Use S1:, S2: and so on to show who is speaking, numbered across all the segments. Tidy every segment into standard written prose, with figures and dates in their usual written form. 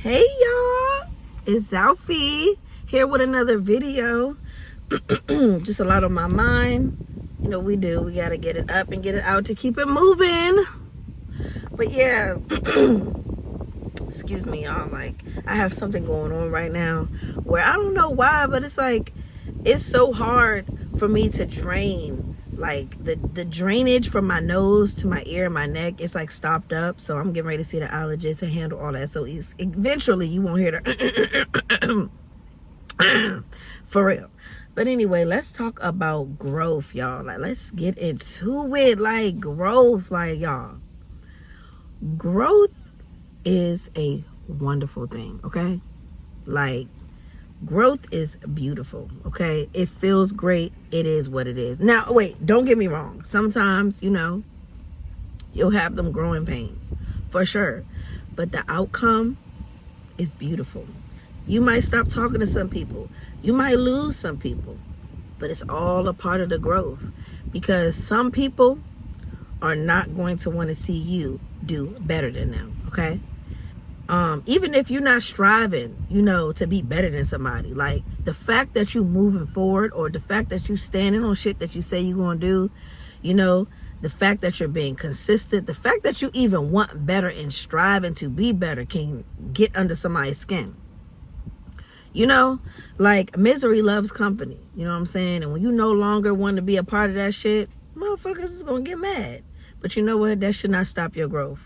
S1: Hey y'all, it's Zalfie here with another video. Just a lot on my mind. You know we gotta get it up and get it out to keep it moving. But yeah, excuse me y'all, like I have something going on right now where I don't know why, but it's so hard for me to drain. Like the drainage from my nose to my ear and my neck, it's like stopped up. So I'm getting ready to see the allergist and handle all that. So eventually you won't hear the for real. But anyway, let's talk about growth, y'all. Like let's get into it. Like growth, like y'all. Growth is a wonderful thing, okay? Like growth is beautiful, okay? It feels great. It is what it is. Now, wait, don't get me wrong. Sometimes, you'll have them growing pains, for sure. But the outcome is beautiful. You might stop talking to some people. You might lose some people. But it's all a part of the growth. Because some people are not going to want to see you do better than them, okay? Even if you're not striving, to be better than somebody, like the fact that you moving forward or the fact that you standing on shit that you say you're going to do, the fact that you're being consistent, the fact that you even want better and striving to be better can get under somebody's skin. Like misery loves company, you know what I'm saying? And when you no longer want to be a part of that shit, motherfuckers is going to get mad. But you know what? That should not stop your growth.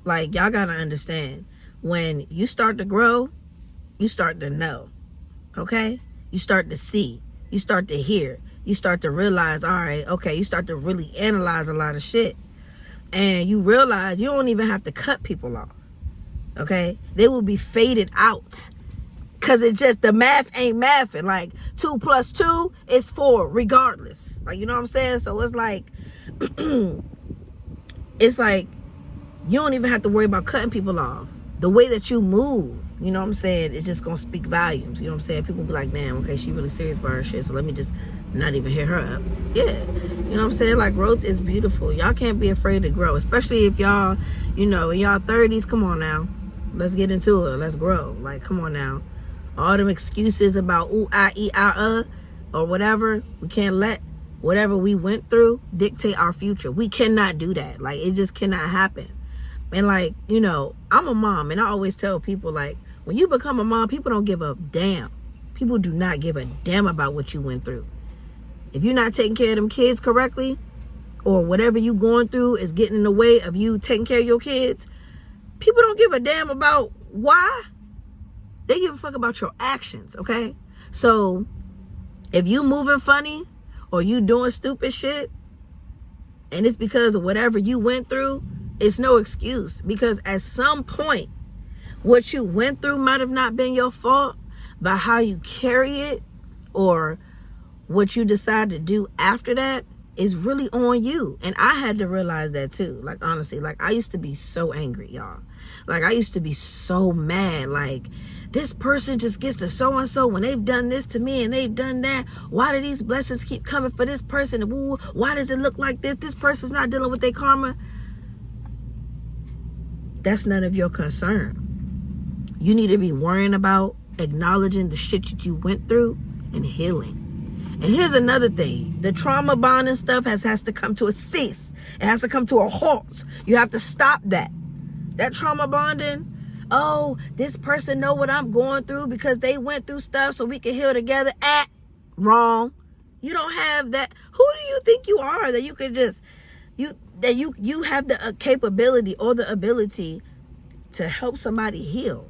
S1: Like y'all got to understand. When you start to grow, you start to know, okay? You start to see, you start to hear, you start to realize, all right, okay, you start to really analyze a lot of shit. And you realize you don't even have to cut people off, okay? They will be faded out because the math ain't mathing. Like 2 + 2 is 4 regardless. Like, you know what I'm saying? So it's like, it's like you don't even have to worry about cutting people off. The way that you move, you know what I'm saying, it's just gonna speak volumes. You know what I'm saying? People be like, damn, okay, she really serious about her shit, so let me just not even hit her up. Yeah, you know what I'm saying? Like growth is beautiful. Y'all can't be afraid to grow, especially if y'all, in y'all 30s. Come on now, let's get into it. Let's grow. Like, come on now. All them excuses about ooh, I, e, or whatever, we can't let whatever we went through dictate our future. We cannot do that. Like, it just cannot happen. And like, I'm a mom, and I always tell people, like, when you become a mom, people don't give a damn. People do not give a damn about what you went through. If you're not taking care of them kids correctly, or whatever you going through is getting in the way of you taking care of your kids, people don't give a damn about why. They give a fuck about your actions, okay? So if you moving funny or you doing stupid shit, and it's because of whatever you went through, it's no excuse, because at some point, what you went through might have not been your fault, but how you carry it or what you decide to do after that is really on you. And I had to realize that too. Like, honestly, like I used to be so angry, y'all. Like I used to be so mad. Like, this person just gets to so-and-so when they've done this to me and they've done that. Why do these blessings keep coming for this person? And why does it look like this? This person's not dealing with their karma. That's none of your concern. You need to be worrying about acknowledging the shit that you went through and healing. And here's another thing. The trauma bonding stuff has to come to a cease. It has to come to a halt. You have to stop that. That trauma bonding, oh, this person know what I'm going through because they went through stuff so we can heal together. Wrong. You don't have that. Who do you think you are that you can just... You have the capability or the ability to help somebody heal.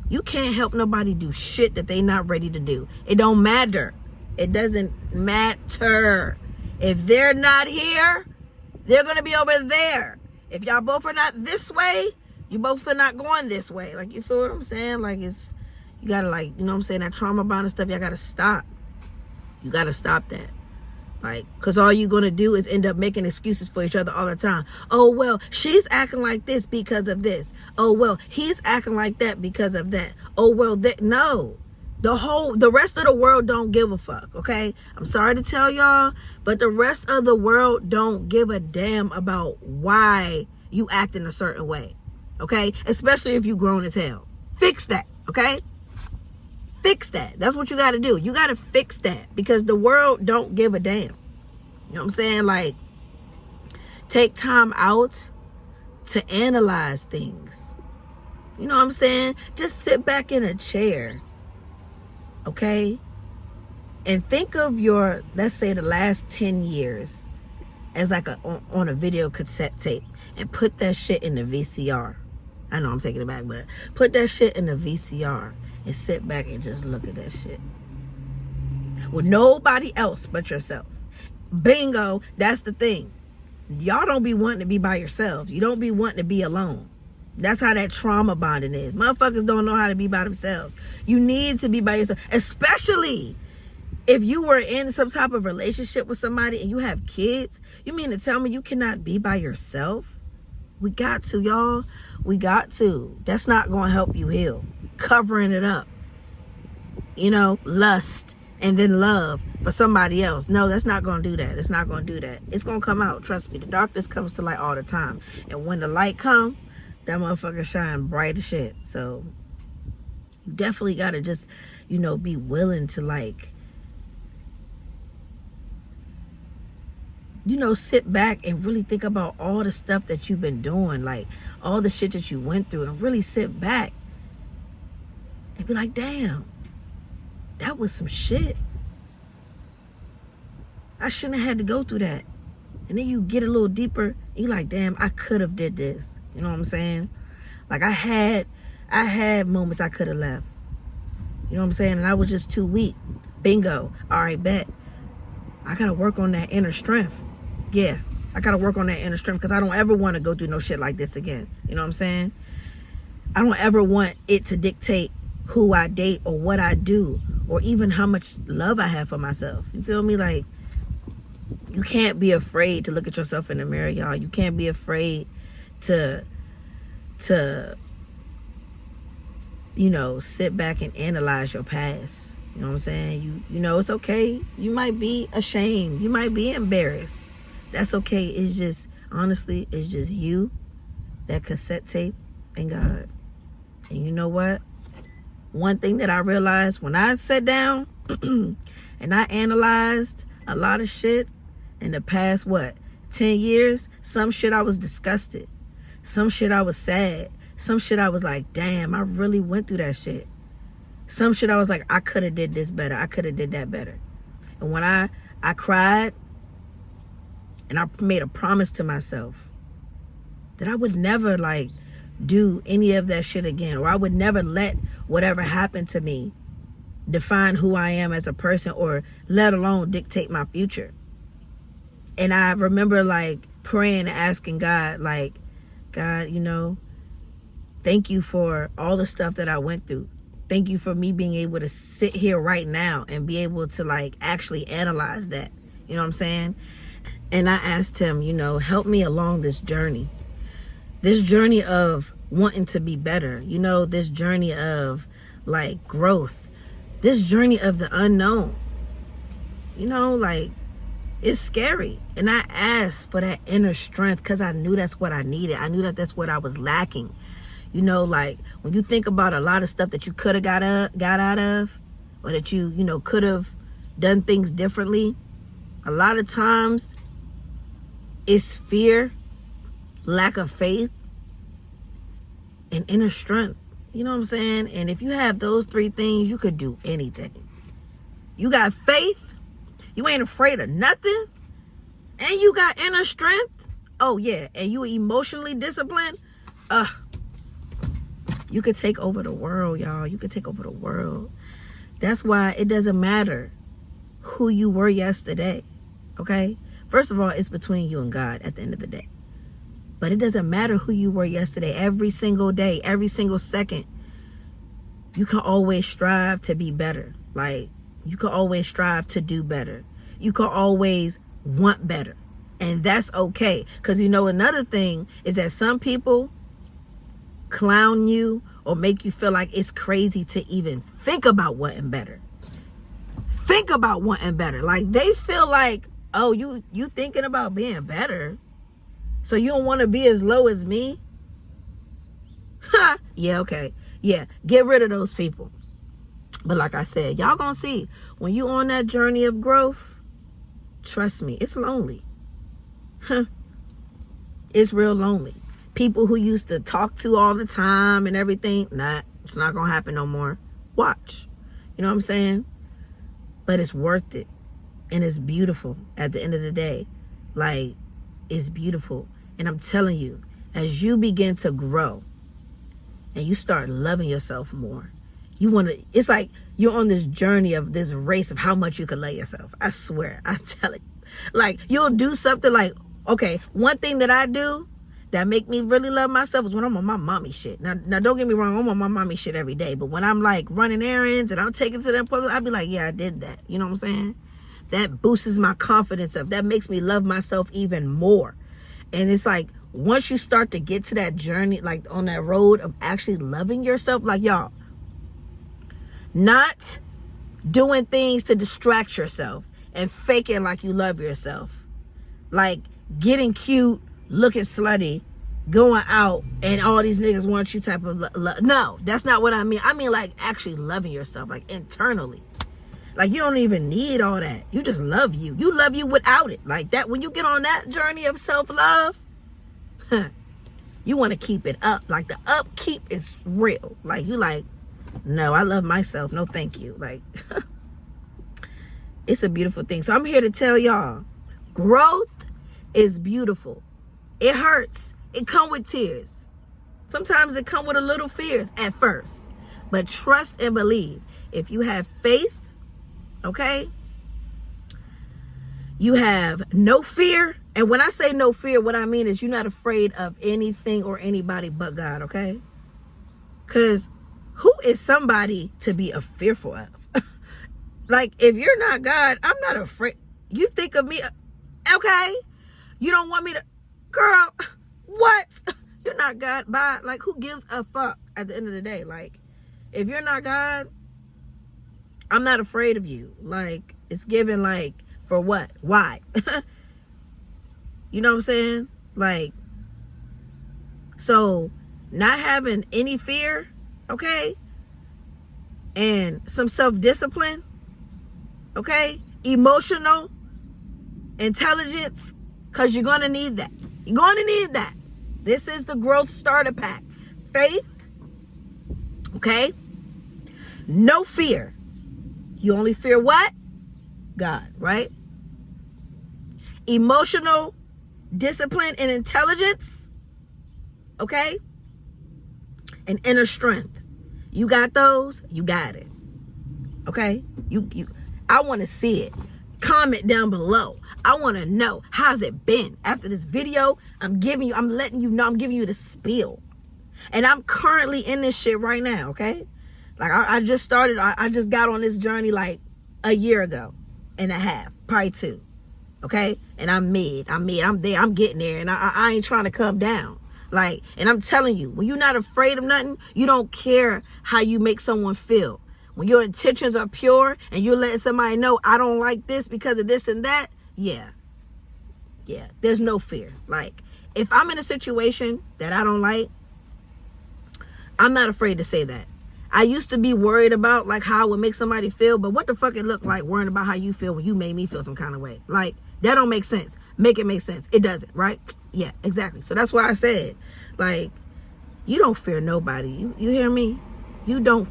S1: You can't help nobody do shit that they not ready to do. It don't matter. It doesn't matter. If they're not here, they're going to be over there. If y'all both are not this way, you both are not going this way. Like, you feel what I'm saying? Like, you got to, like, you know what I'm saying? That trauma bond and stuff, y'all got to stop. You got to stop that. Like, because all you're going to do is end up making excuses for each other all the time. Oh, well, she's acting like this because of this. Oh, well, he's acting like that because of that. Oh, well, no. The rest of the world don't give a fuck, okay? I'm sorry to tell y'all, but the rest of the world don't give a damn about why you act in a certain way, okay? Especially if you grown as hell. Fix that, okay? Fix that. That's what you got to do. You got to fix that, because the world don't give a damn. You know what I'm saying? Like, take time out to analyze things. You know what I'm saying? Just sit back in a chair, okay? And think of your, let's say, the last 10 years as like on a video cassette tape, and put that shit in the VCR. I know I'm taking it back, but put that shit in the VCR and sit back and just look at that shit with nobody else but yourself. Bingo. That's the thing. Y'all don't be wanting to be by yourselves. You don't be wanting to be alone. That's how that trauma bonding is. Motherfuckers don't know how to be by themselves. You need to be by yourself, especially if you were in some type of relationship with somebody and you have kids. You mean to tell me you cannot be by yourself? We got to, y'all. We got to. That's not going to help you heal. Covering it up. You know, lust and then love for somebody else. No, that's not going to do that. It's not going to do that. It's going to come out. Trust me. The darkness comes to light all the time. And when the light comes, that motherfucker shine bright as shit. So you definitely got to just, you know, be willing to, like, you know, sit back and really think about all the stuff that you've been doing, like all the shit that you went through, and really sit back and be like, damn, that was some shit. I shouldn't have had to go through that. And then you get a little deeper, and you're like, damn, I could have did this. You know what I'm saying? Like, I had moments I could have left. You know what I'm saying? And I was just too weak. Bingo. All right, bet. I gotta work on that inner strength. Yeah, I gotta work on that inner strength, because I don't ever want to go through no shit like this again. You know what I'm saying? I don't ever want it to dictate who I date or what I do, or even how much love I have for myself. You feel me? Like, you can't be afraid to look at yourself in the mirror, y'all. You can't be afraid to you know, sit back and analyze your past. You know what I'm saying? You know, it's okay. You might be ashamed. You might be embarrassed. That's okay. It's just, honestly, it's just you, that cassette tape, and God. And you know what? One thing that I realized when I sat down and I analyzed a lot of shit in the past, 10 years, some shit I was disgusted. Some shit I was sad. Some shit I was like, damn, I really went through that shit. Some shit I was like, I could have did this better. I could have did that better. And when I cried, and I made a promise to myself that I would never, like, do any of that shit again, or I would never let whatever happened to me define who I am as a person, or let alone dictate my future. And I remember, like, praying and asking God, like, God, you know, thank you for all the stuff that I went through. Thank you for me being able to sit here right now and be able to, like, actually analyze that. You know what I'm saying? And I asked him, you know, help me along this journey of wanting to be better. You know, this journey of, like, growth. This journey of the unknown. You know, like, it's scary. And I asked for that inner strength, because I knew that's what I needed. I knew that that's what I was lacking. You know, like, when you think about a lot of stuff that you could have got out of, or that you know, could have done things differently, a lot of times it's fear, lack of faith, and inner strength. You know what I'm saying? And if you have those three things, you could do anything. You got faith, you ain't afraid of nothing, and you got inner strength. Oh yeah, and you emotionally disciplined. You could take over the world, y'all. You could take over the world. That's why it doesn't matter who you were yesterday, okay? First of all, it's between you and God at the end of the day. But it doesn't matter who you were yesterday. Every single day, every single second, you can always strive to be better. Like, you can always strive to do better. You can always want better. And that's okay. Because, you know, another thing is that some people clown you or make you feel like it's crazy to even think about wanting better. Think about wanting better. Like, they feel like, oh, you thinking about being better, so you don't want to be as low as me? Ha! Yeah, okay. Yeah, get rid of those people. But like I said, y'all gonna see, when you on that journey of growth, trust me, it's lonely. It's real lonely. People who used to talk to all the time and everything, it's not gonna happen no more. Watch. You know what I'm saying? But it's worth it. And it's beautiful at the end of the day. Like, it's beautiful. And I'm telling you, as you begin to grow and you start loving yourself more, it's like you're on this journey of this race of how much you can love yourself. I swear, I tell it. Like, you'll do something like, okay, one thing that I do that make me really love myself is when I'm on my mommy shit. Now don't get me wrong, I'm on my mommy shit every day. But when I'm like running errands and I'm taking to that place, I'll be like, yeah, I did that. You know what I'm saying? That boosts my confidence up. That makes me love myself even more. And it's like, once you start to get to that journey, like on that road of actually loving yourself, like y'all, not doing things to distract yourself and faking like you love yourself. Like getting cute, looking slutty, going out, and all these niggas want you type of love. No, that's not what I mean. I mean like actually loving yourself, like internally. Like you don't even need all that. You just love you. You love you without it. Like that, when you get on that journey of self-love, you want to keep it up. Like the upkeep is real. Like you like, no, I love myself. No, thank you. Like, it's a beautiful thing. So I'm here to tell y'all, growth is beautiful. It hurts. It come with tears. Sometimes it come with a little fears at first. But trust and believe. If you have faith, okay, you have no fear. And when I say no fear, what I mean is you're not afraid of anything or anybody but God, okay? Because who is somebody to be fearful of? Like, if you're not God, I'm not afraid. You think of me, okay? You don't want me to, girl, what? You're not God. Bye. Like, who gives a fuck at the end of the day? Like, if you're not God, I'm not afraid of you. Like, it's given, like, for what? Why? You know what I'm saying? Like, so not having any fear, okay? And some self-discipline, okay? Emotional intelligence, because you're going to need that. You're going to need that. This is the growth starter pack. Faith, okay? No fear. You only fear what? God, right? Emotional discipline and intelligence, okay? And inner strength. You got those? You got it. Okay? I want to see it. Comment down below. I want to know, how's it been? After this video, I'm letting you know, I'm giving you the spiel. And I'm currently in this shit right now, okay? Like, I just started, I just got on this journey like a year ago and a half, probably 2. Okay? And I'm there, I'm getting there, and I ain't trying to come down. Like, and I'm telling you, when you're not afraid of nothing, you don't care how you make someone feel. When your intentions are pure and you're letting somebody know, I don't like this because of this and that, yeah, there's no fear. Like, if I'm in a situation that I don't like, I'm not afraid to say that. I used to be worried about like how it would make somebody feel, but what the fuck it look like worrying about how you feel when you made me feel some kind of way? Like, that don't make sense. Make it make sense. It doesn't, right? Yeah, exactly. So that's why I said, like, you don't fear nobody. You hear me? You don't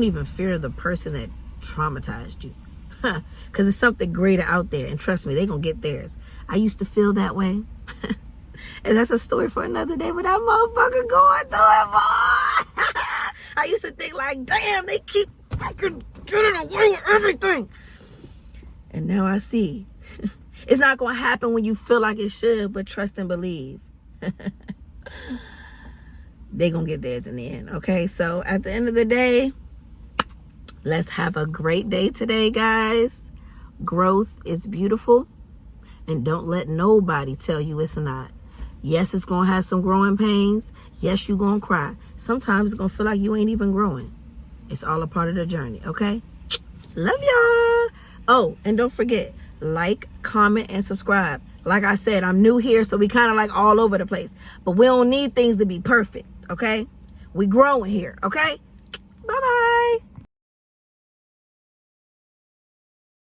S1: even fear the person that traumatized you. Because there's something greater out there. And trust me, they gonna get theirs. I used to feel that way. And that's a story for another day, but that motherfucker going through it, boy. I used to think like, damn, they keep fucking getting away with everything. And now I see. It's not going to happen when you feel like it should, but trust and believe. They going to get theirs in the end, okay? So at the end of the day, let's have a great day today, guys. Growth is beautiful. And don't let nobody tell you it's not. Yes, it's going to have some growing pains. Yes, you're going to cry. Sometimes it's going to feel like you ain't even growing. It's all a part of the journey, okay? Love y'all. Oh, and don't forget, like, comment, and subscribe. Like I said, I'm new here, so we kind of like all over the place. But we don't need things to be perfect, okay? We growing here, okay? Bye-bye.